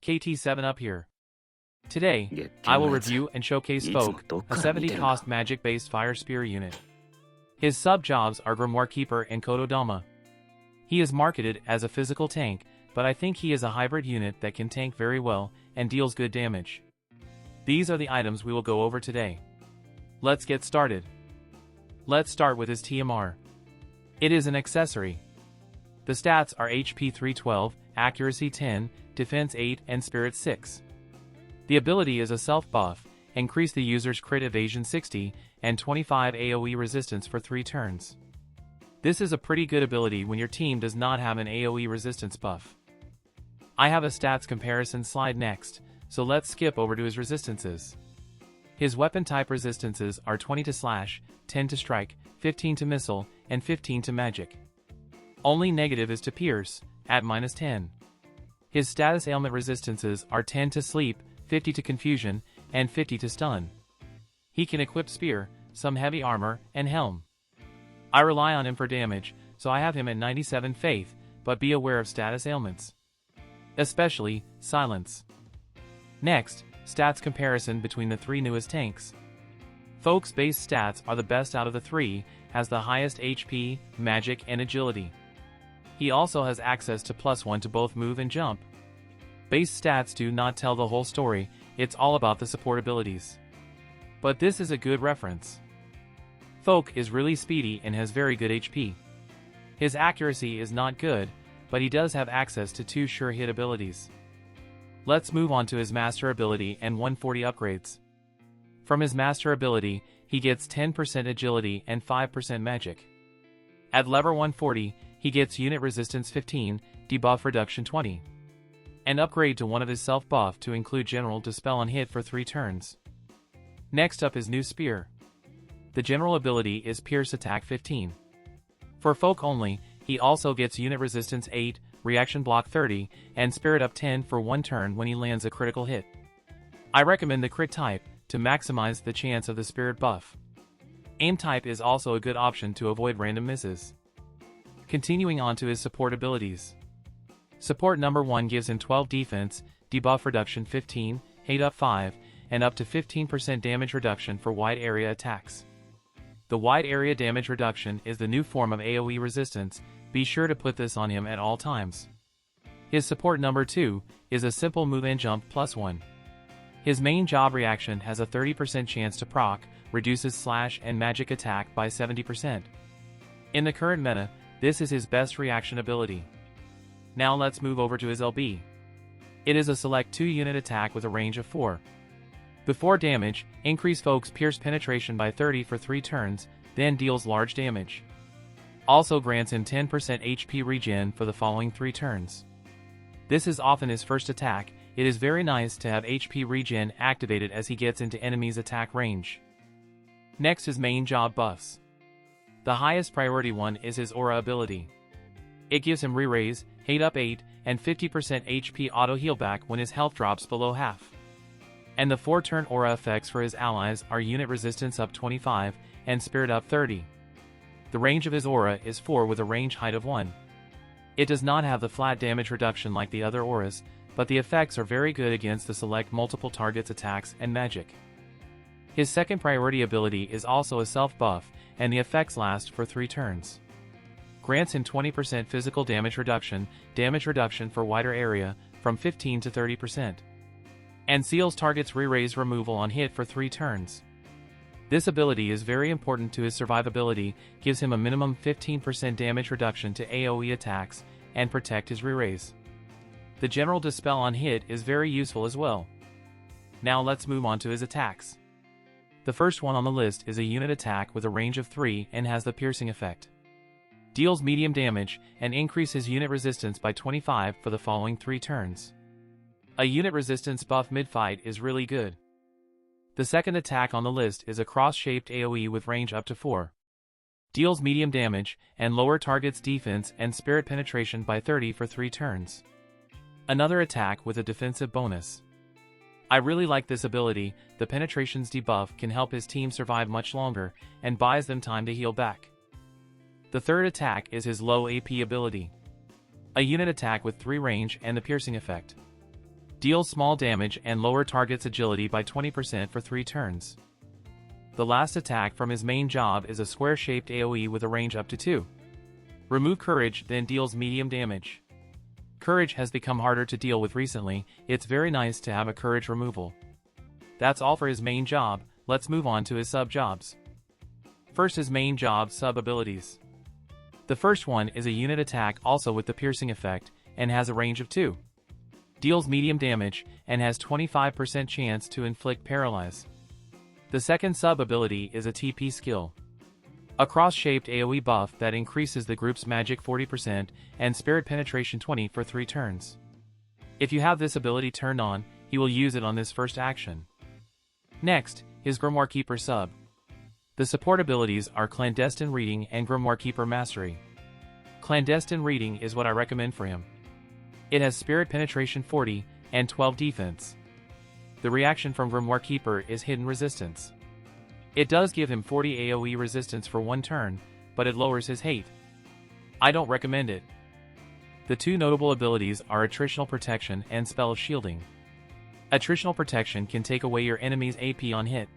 KT7 up here. Today, I will review and showcase Volke, a 70-cost magic-based fire spear unit. His sub-jobs are Grimoire Keeper and Kododama. He is marketed as a physical tank, but I think he is a hybrid unit that can tank very well and deals good damage. These are the items we will go over today. Let's get started. Let's start with his TMR. It is an accessory. The stats are HP 312, Accuracy 10, Defense 8 and Spirit 6. The ability is a self-buff, increase the user's crit evasion 60, and 25 AoE resistance for 3 turns. This is a pretty good ability when your team does not have an AoE resistance buff. I have a stats comparison slide next, so let's skip over to his resistances. His weapon type resistances are 20 to slash, 10 to strike, 15 to missile, and 15 to magic. Only negative is to pierce, at -10. His status ailment resistances are 10 to sleep, 50 to confusion, and 50 to stun. He can equip spear, some heavy armor, and helm. I rely on him for damage, so I have him at 97 faith, but be aware of status ailments. Especially, silence. Next, stats comparison between the 3 newest tanks. Volke's base stats are the best out of the 3, has the highest HP, magic, and agility. He also has access to +1 to both move and jump. Base stats do not tell the whole story, it's all about the support abilities. But this is a good reference. Volke is really speedy and has very good HP. His accuracy is not good, but he does have access to 2 sure hit abilities. Let's move on to his master ability and 140 upgrades. From his master ability, he gets 10% agility and 5% magic. At level 140, he gets unit resistance 15, debuff reduction 20. And upgrade to one of his self-buff to include general dispel on hit for 3 turns. Next up is new spear. The general ability is pierce attack 15. For Volke only, he also gets unit resistance 8, reaction block 30, and spirit up 10 for 1 turn when he lands a critical hit. I recommend the crit type to maximize the chance of the spirit buff. Aim type is also a good option to avoid random misses. Continuing on to his support abilities. Support number 1 gives him 12 defense, debuff reduction 15, hate up 5, and up to 15% damage reduction for wide area attacks. The wide area damage reduction is the new form of AoE resistance, be sure to put this on him at all times. His support number 2 is a simple move and jump +1. His main job reaction has a 30% chance to proc, reduces slash and magic attack by 70%. In the current meta, this is his best reaction ability. Now let's move over to his LB. It is a select 2-unit attack with a range of 4. Before damage, increase Volke's pierce penetration by 30 for 3 turns, then deals large damage. Also grants him 10% HP regen for the following 3 turns. This is often his first attack, it is very nice to have HP regen activated as he gets into enemies' attack range. Next is main job buffs. The highest priority one is his aura ability. It gives him re-raise, hate up 8, and 50% HP auto heal back when his health drops below half. And the 4-turn aura effects for his allies are unit resistance up 25, and spirit up 30. The range of his aura is 4 with a range height of 1. It does not have the flat damage reduction like the other auras, but the effects are very good against the select multiple targets attacks and magic. His second priority ability is also a self-buff, and the effects last for 3 turns. Grants him 20% physical damage reduction for wider area, from 15 to 30%. And seals targets re-raise removal on hit for 3 turns. This ability is very important to his survivability, gives him a minimum 15% damage reduction to AoE attacks, and protect his re-raise. The general dispel on hit is very useful as well. Now let's move on to his attacks. The first one on the list is a unit attack with a range of 3 and has the piercing effect. Deals medium damage and increases unit resistance by 25 for the following 3 turns. A unit resistance buff mid-fight is really good. The second attack on the list is a cross-shaped AoE with range up to 4. Deals medium damage and lower target's defense and spirit penetration by 30 for 3 turns. Another attack with a defensive bonus. I really like this ability, the penetration's debuff can help his team survive much longer, and buys them time to heal back. The third attack is his low AP ability. A unit attack with 3 range and the piercing effect. Deals small damage and lower target's agility by 20% for 3 turns. The last attack from his main job is a square-shaped AoE with a range up to 2. Remove Courage, then deals medium damage. Courage has become harder to deal with recently, it's very nice to have a Courage removal. That's all for his main job, let's move on to his sub-jobs. First, his main job sub-abilities. The first one is a unit attack also with the piercing effect, and has a range of 2. Deals medium damage, and has 25% chance to inflict paralyze. The second sub-ability is a TP skill. A cross-shaped AoE buff that increases the group's magic 40% and spirit penetration 20 for 3 turns. If you have this ability turned on, he will use it on this first action. Next, his Grimoire Keeper sub. The support abilities are Clandestine Reading and Grimoire Keeper Mastery. Clandestine Reading is what I recommend for him. It has spirit penetration 40 and 12 defense. The reaction from Grimoire Keeper is Hidden Resistance. It does give him 40 AoE resistance for 1 turn, but it lowers his hate. I don't recommend it. The 2 notable abilities are Attritional Protection and Spell of Shielding. Attritional Protection can take away your enemy's AP on hit.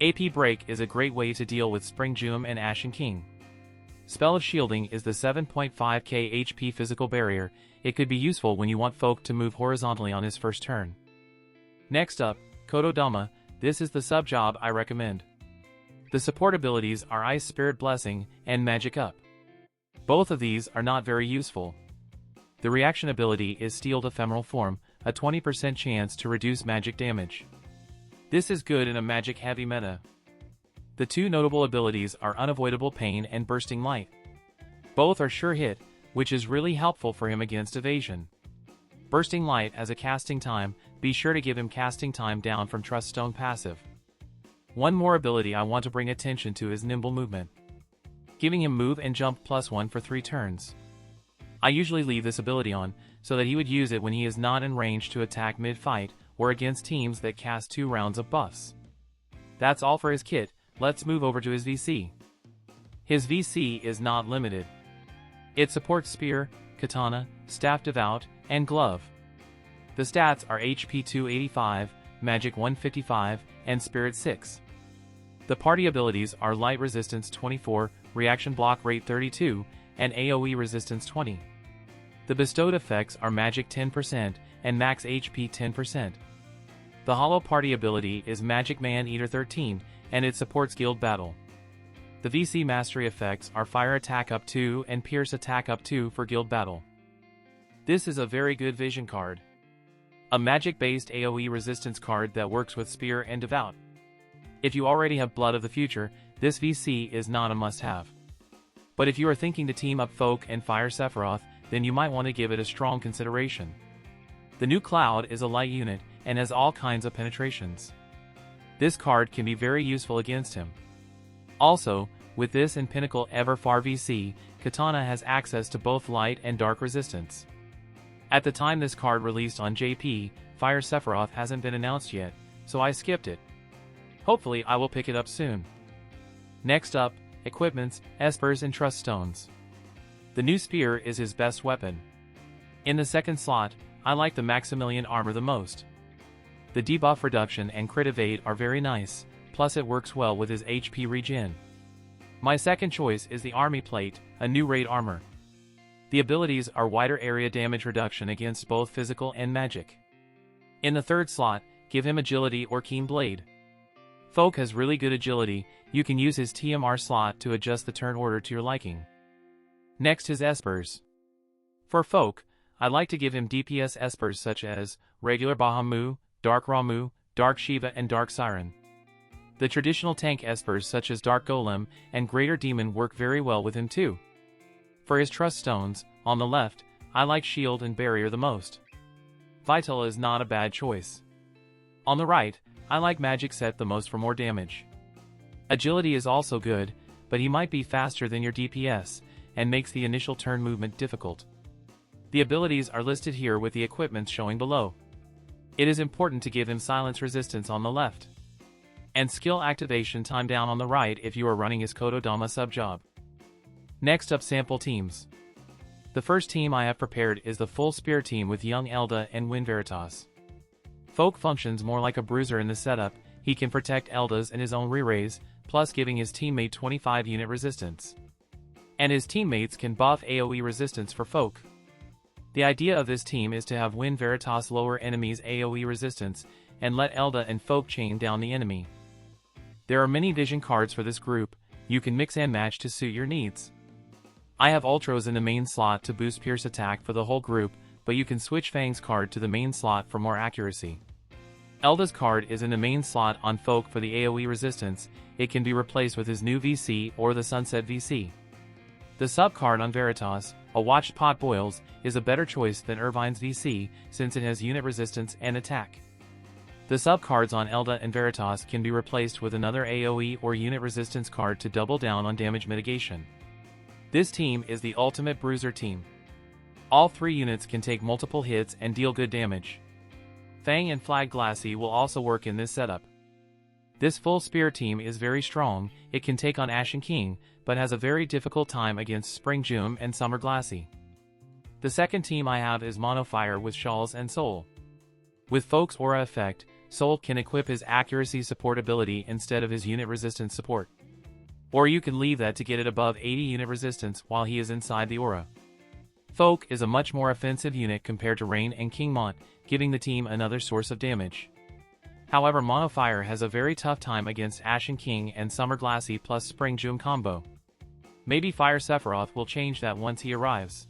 AP Break is a great way to deal with Spring Jeume and Ashen King. Spell of Shielding is the 7.5k HP physical barrier. It could be useful when you want Folk to move horizontally on his first turn. Next up, Kododama. This is the sub-job I recommend. The support abilities are Ice Spirit Blessing and Magic Up. Both of these are not very useful. The reaction ability is Steeled Ephemeral Form, a 20% chance to reduce magic damage. This is good in a magic-heavy meta. The 2 notable abilities are Unavoidable Pain and Bursting Light. Both are sure hit, which is really helpful for him against evasion. Bursting Light as a casting time, be sure to give him casting time down from Truststone passive. One more ability I want to bring attention to is Nimble Movement. Giving him move and jump +1 for 3 turns. I usually leave this ability on, so that he would use it when he is not in range to attack mid-fight, or against teams that cast 2 rounds of buffs. That's all for his kit, let's move over to his VC. His VC is not limited. It supports Spear, Katana, Staff Devout, and Glove. The stats are HP 285, Magic 155, and Spirit 6. The party abilities are Light Resistance 24, Reaction Block Rate 32, and AoE Resistance 20. The bestowed effects are Magic 10% and Max HP 10%. The Holo party ability is Magic Man Eater 13, and it supports Guild Battle. The VC Mastery effects are Fire Attack up 2 and Pierce Attack up 2 for Guild Battle. This is a very good vision card. A magic-based AoE resistance card that works with Spear and Devout. If you already have Blood of the Future, this VC is not a must-have. But if you are thinking to team up Folk and Fire Sephiroth, then you might want to give it a strong consideration. The new Cloud is a light unit, and has all kinds of penetrations. This card can be very useful against him. Also, with this and Pinnacle Everfar VC, Katana has access to both light and dark resistance. At the time this card released on JP, Fire Sephiroth hasn't been announced yet, so I skipped it. Hopefully I will pick it up soon. Next up, Equipments, Espers and Truststones. The new Spear is his best weapon. In the second slot, I like the Maximilian armor the most. The debuff reduction and crit evade are very nice, plus it works well with his HP regen. My second choice is the Army Plate, a new raid armor. The abilities are wider area damage reduction against both physical and magic. In the third slot, give him Agility or Keen Blade. Folk has really good agility, you can use his TMR slot to adjust the turn order to your liking. Next his Espers. For Folk, I like to give him DPS Espers such as Regular Bahamut, Dark Ramuh, Dark Shiva and Dark Siren. The traditional tank Espers such as Dark Golem and Greater Demon work very well with him too. For his Truststones, on the left, I like Shield and Barrier the most. Vital is not a bad choice. On the right, I like Magic Set the most for more damage. Agility is also good, but he might be faster than your DPS, and makes the initial turn movement difficult. The abilities are listed here with the equipments showing below. It is important to give him Silence Resistance on the left, and Skill Activation time down on the right if you are running his Kododama sub-job. Next up, sample teams. The first team I have prepared is the full Spear team with Young Oelde and Wind Veritas. Volke functions more like a bruiser in the setup. He can protect Eldas and his own re-raise, plus giving his teammate 25 unit resistance. And his teammates can buff AoE resistance for Volke. The idea of this team is to have Wind Veritas lower enemies' AoE resistance, and let Elda and Volke chain down the enemy. There are many vision cards for this group. You can mix and match to suit your needs. I have Ultros in the main slot to boost Pierce attack for the whole group, but you can switch Fang's card to the main slot for more accuracy. Elda's card is in the main slot on Volke for the AoE resistance. It can be replaced with his new VC or the Sunset VC. The sub card on Veritas, A Watched Pot Boils, is a better choice than Irvine's VC since it has unit resistance and attack. The sub cards on Elda and Veritas can be replaced with another AoE or unit resistance card to double down on damage mitigation. This team is the ultimate bruiser team. All 3 units can take multiple hits and deal good damage. Fang and Flag Glaciela will also work in this setup. This full spear team is very strong. It can take on Ashen King, but has a very difficult time against Spring Jeume and SummerGlaciela. The second team I have is Monofire with Shawls and Soul. With Volke's aura effect, Soul can equip his accuracy support ability instead of his unit resistance support. Or you can leave that to get it above 80 unit resistance while he is inside the aura. Volke is a much more offensive unit compared to Rain and Kingmont, giving the team another source of damage. However, Monofire has a very tough time against Ashen King and SummerGlaciela plus Spring Jeume combo. Maybe Fire Sephiroth will change that once he arrives.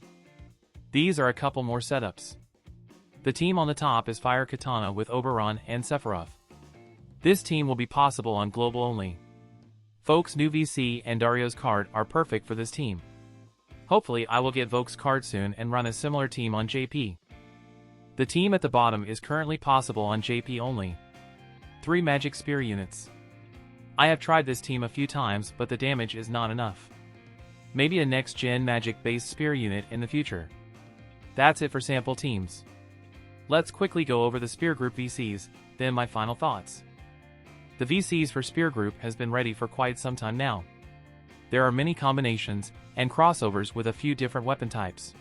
These are a couple more setups. The team on the top is Fire Katana with Oberon and Sephiroth. This team will be possible on global only. Volke's new VC and Dario's card are perfect for this team. Hopefully I will get Volke's card soon and run a similar team on JP. The team at the bottom is currently possible on JP only. 3 Magic Spear units. I have tried this team a few times, but the damage is not enough. Maybe a next-gen magic-based spear unit in the future. That's it for sample teams. Let's quickly go over the spear group VCs, then my final thoughts. The VCs for spear group has been ready for quite some time now. There are many combinations and crossovers with a few different weapon types.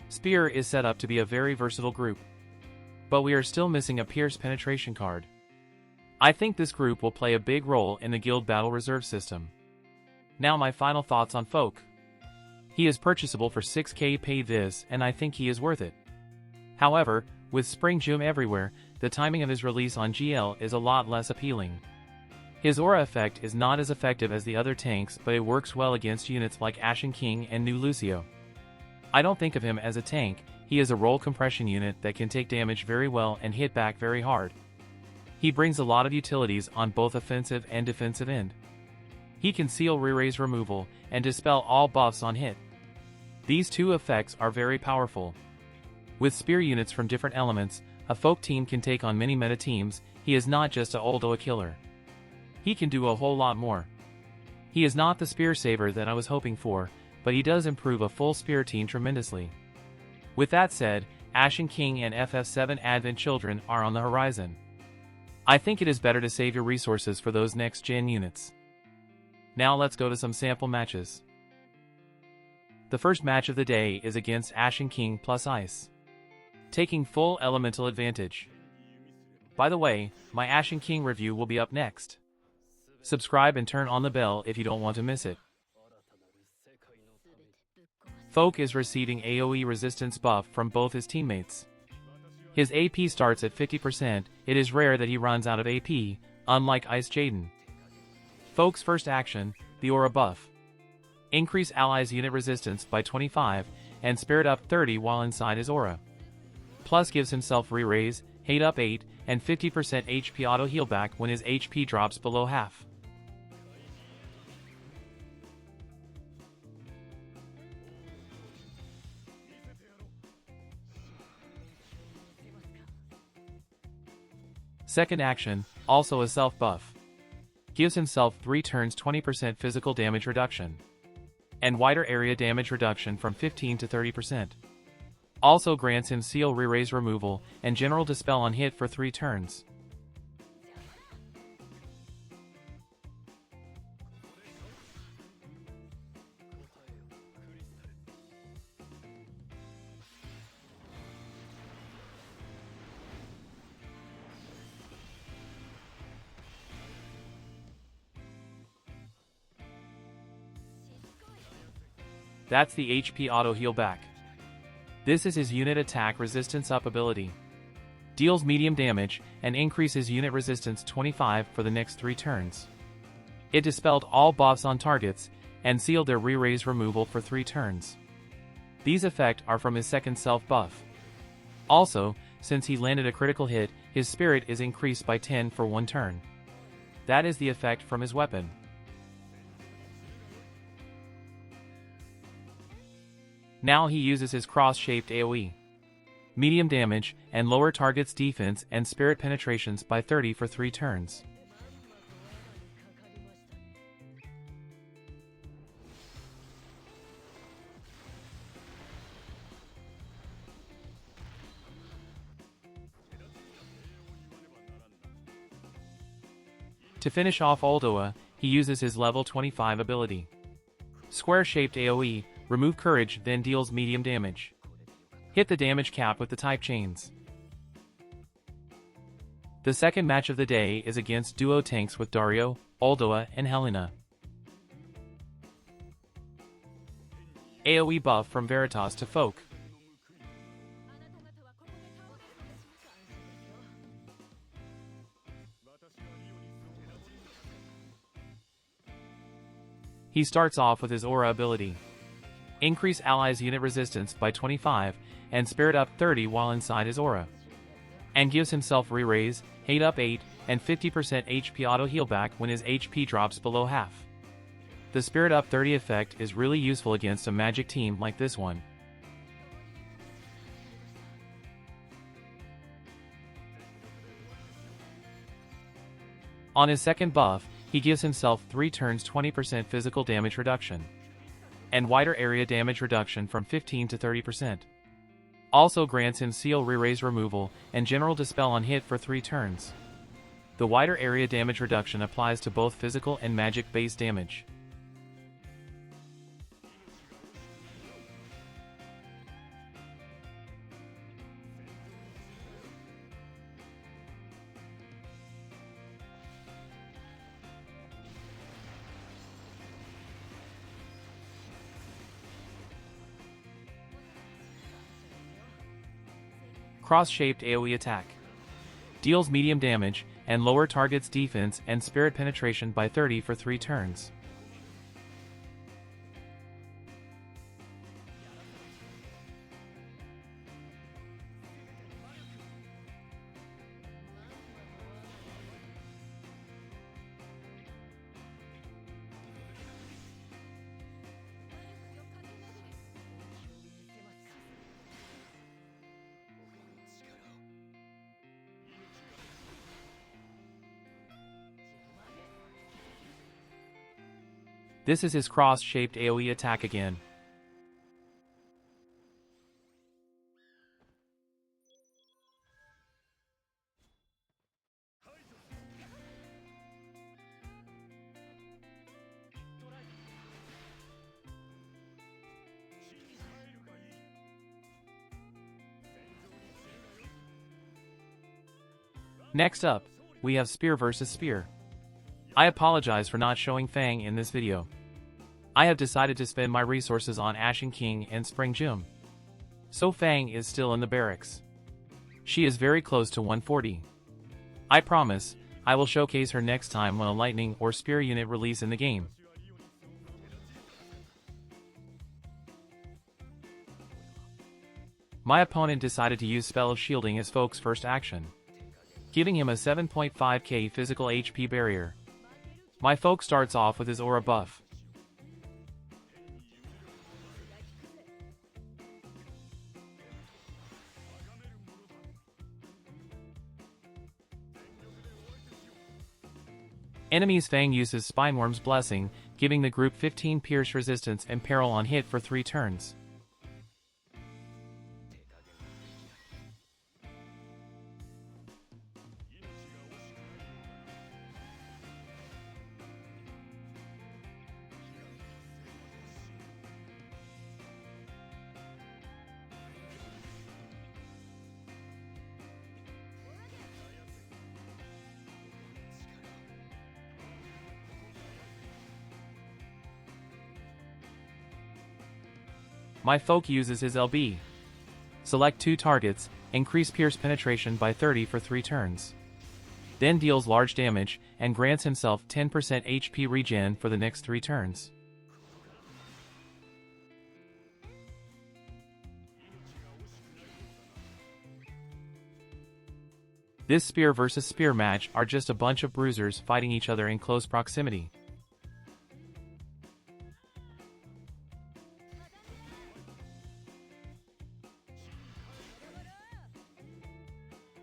Spear is set up to be a very versatile group. But we are still missing a Pierce penetration card. I think this group will play a big role in the Guild Battle Reserve system. Now my final thoughts on Volke. He is purchasable for 6k paid this, and I think he is worth it. However, with Spring Jeume everywhere, the timing of his release on GL is a lot less appealing. His aura effect is not as effective as the other tanks, but it works well against units like Ashen King and new Lucio. I don't think of him as a tank. He is a roll compression unit that can take damage very well and hit back very hard. He brings a lot of utilities on both offensive and defensive end. He can seal re-raise removal and dispel all buffs on hit. These 2 effects are very powerful. With spear units from different elements, a Volke team can take on many meta teams. He is not just a Oldoa killer. He can do a whole lot more. He is not the spear saver that I was hoping for, but he does improve a full spear team tremendously. With that said, Ashen King and FF7 Advent Children are on the horizon. I think it is better to save your resources for those next-gen units. Now let's go to some sample matches. The first match of the day is against Ashen King plus Ice, taking full elemental advantage. By the way, my Ashen King review will be up next. Subscribe and turn on the bell if you don't want to miss it. Volke is receiving AoE resistance buff from both his teammates. His AP starts at 50%, it is rare that he runs out of AP, unlike Ice Jaden. Volke's first action, the aura buff. Increase allies' unit resistance by 25, and spirit up 30 while inside his aura. Plus gives himself re-raise, hate up 8, and 50% HP auto heal back when his HP drops below half. Second action, also a self buff. Gives himself 3 turns 20% physical damage reduction. And wider area damage reduction from 15 to 30%. Also grants him seal re-raise removal and general dispel on hit for 3 turns. That's the HP auto heal back. This is his unit attack resistance up ability. Deals medium damage and increases unit resistance 25 for the next 3 turns. It dispelled all buffs on targets and sealed their re-raise removal for 3 turns. These effects are from his second self buff. Also, since he landed a critical hit, his spirit is increased by 10 for 1 turn. That is the effect from his weapon. Now he uses his cross-shaped AoE. Medium damage and lower targets defense and spirit penetrations by 30 for 3 turns. To finish off Oldoa, he uses his level 25 ability. Square-shaped AoE, remove courage, then deals medium damage. Hit the damage cap with the type chains. The second match of the day is against duo tanks with Dario, Oldoa, and Helena. AoE buff from Veritas to Folk. He starts off with his aura ability. Increase allies' unit resistance by 25 and spirit up 30 while inside his aura. And gives himself re-raise, hate up 8, and 50% HP auto heal back when his HP drops below half. The spirit up 30 effect is really useful against a magic team like this one. On his second buff, he gives himself 3 turns 20% physical damage reduction. And wider area damage reduction from 15 to 30%. Also grants him seal re-raise removal and general dispel on hit for 3 turns. The wider area damage reduction applies to both physical and magic base damage. Cross-shaped AoE attack. Deals medium damage and lower targets defense and spirit penetration by 30 for 3 turns. This is his cross-shaped AoE attack again. Next up, we have Spear versus Spear. I apologize for not showing Fang in this video. I have decided to spend my resources on Ashen King and Spring Jeume. So Fang is still in the barracks. She is very close to 140. I promise, I will showcase her next time when a lightning or spear unit release in the game. My opponent decided to use Spell of Shielding as Folk's first action, giving him a 7.5k physical HP barrier. My Folk starts off with his aura buff. Enemy's Fang uses Spineworm's Blessing, giving the group 15 pierce resistance and peril on hit for 3 turns. My folk uses his LB. Select 2 targets, increase pierce penetration by 30 for 3 turns. Then deals large damage, and grants himself 10% HP regen for the next 3 turns. This spear versus spear match are just a bunch of bruisers fighting each other in close proximity.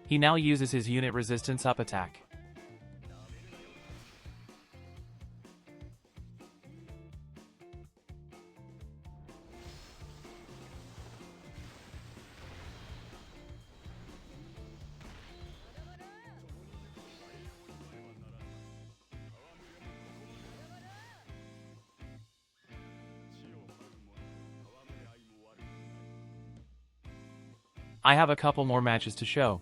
He now uses his unit resistance up attack. I have a couple more matches to show.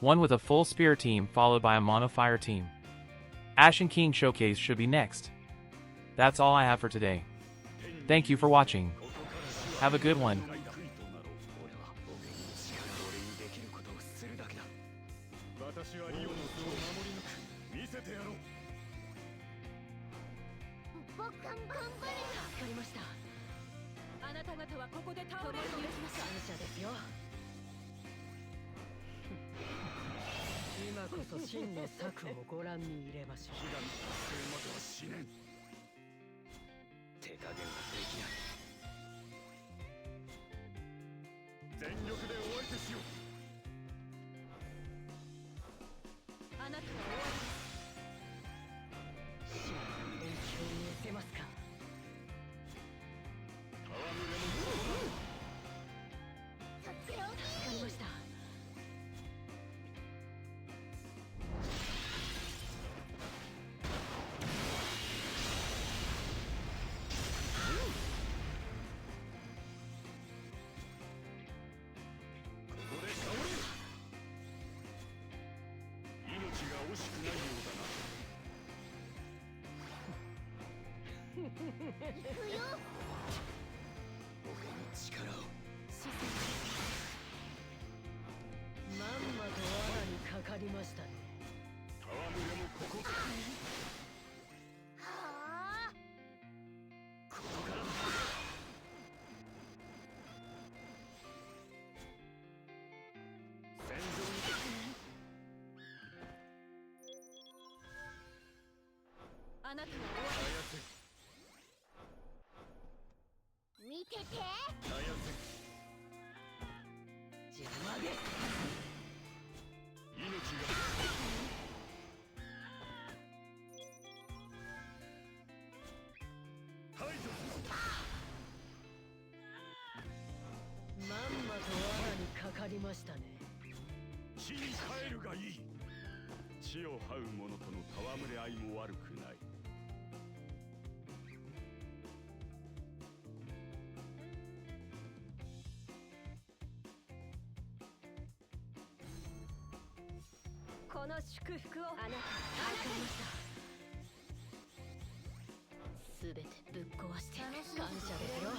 One with a full spear team followed by a mono fire team. Ashen King showcase should be next. That's all I have for today. Thank you for watching. Have a good one.この祝福をあなたに与えました。すべてぶっ壊して感謝ですよ。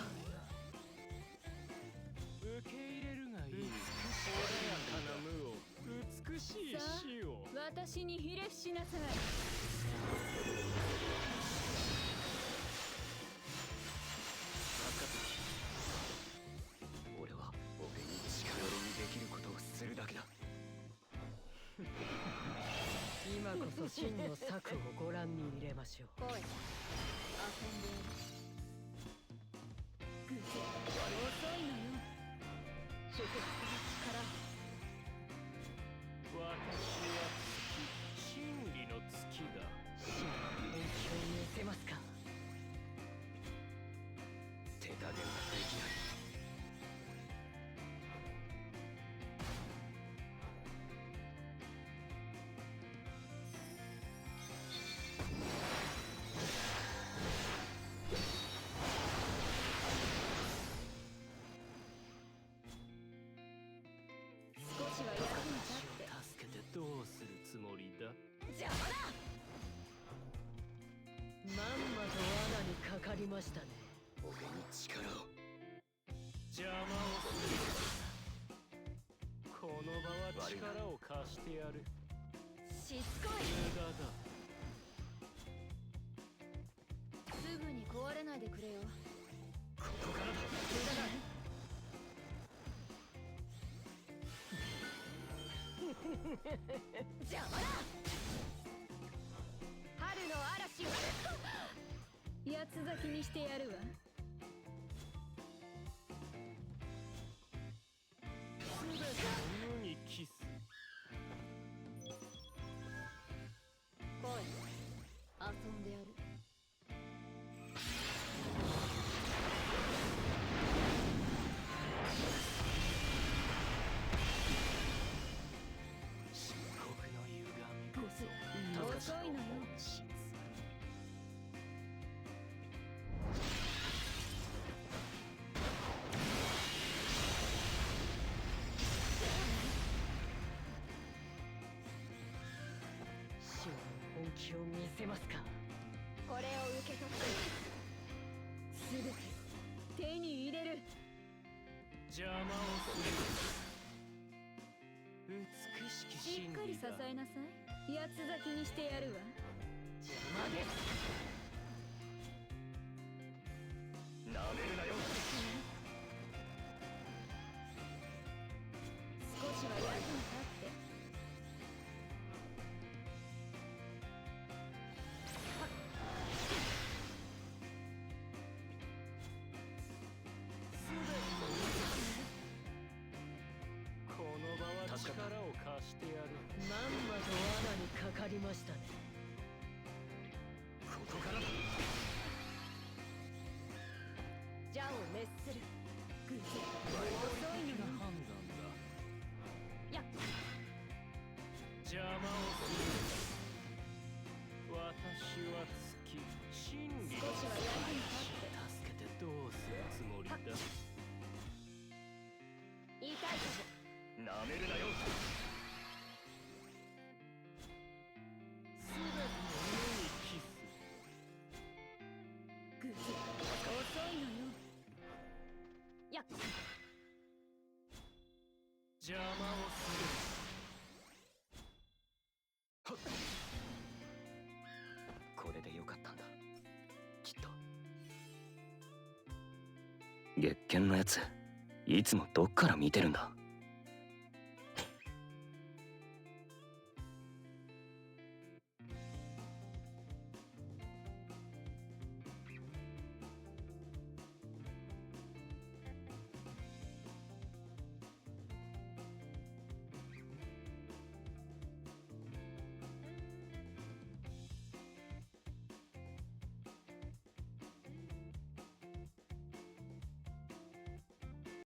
受け入れるがいい。穏やかな無を、美しい死を。私にひれ伏しなさい。俺は俺に力にできることをするだけだ。今こそ真の策をご覧に入れましょう。来い。遊んでグゼ遅いのよ。祝福の力。私は月、真理の月だ。真の本気を見せますか。手加減はできない。どうするつもりだ。邪魔だ。まんまと罠にかかりましたね。俺に力を。邪魔をする。この場は力を貸してやる。しつこい。無駄だ。すぐに壊れないでくれよ。ここからだ。邪魔だ。春の嵐を八つ咲きにしてやるわ。すべての無にキス。来い、遊んでやる。漆黒の歪みこそ遅いのよ。本気を見せますか。これを受け取ってすべて手に入れる。邪魔をする。美しきしっかり支えなさい。八つ咲きにしてやるわ。邪魔です。なめるなよ。少しは役に立って。この場は力を貸してやる。まんまと罠にかかりましたね。ここからだ。邪を滅する。グズ遅いのよ。判断だ。やっ邪魔をする。私は月真理の少しは役に立って。助けてどうするつもりだ。痛いぞ。なめるなよ。すべての目にキス。グズ遅いのよ。やっ邪魔をする。これでよかったんだ。きっと。月見のやつ、いつもどっから見てるんだ。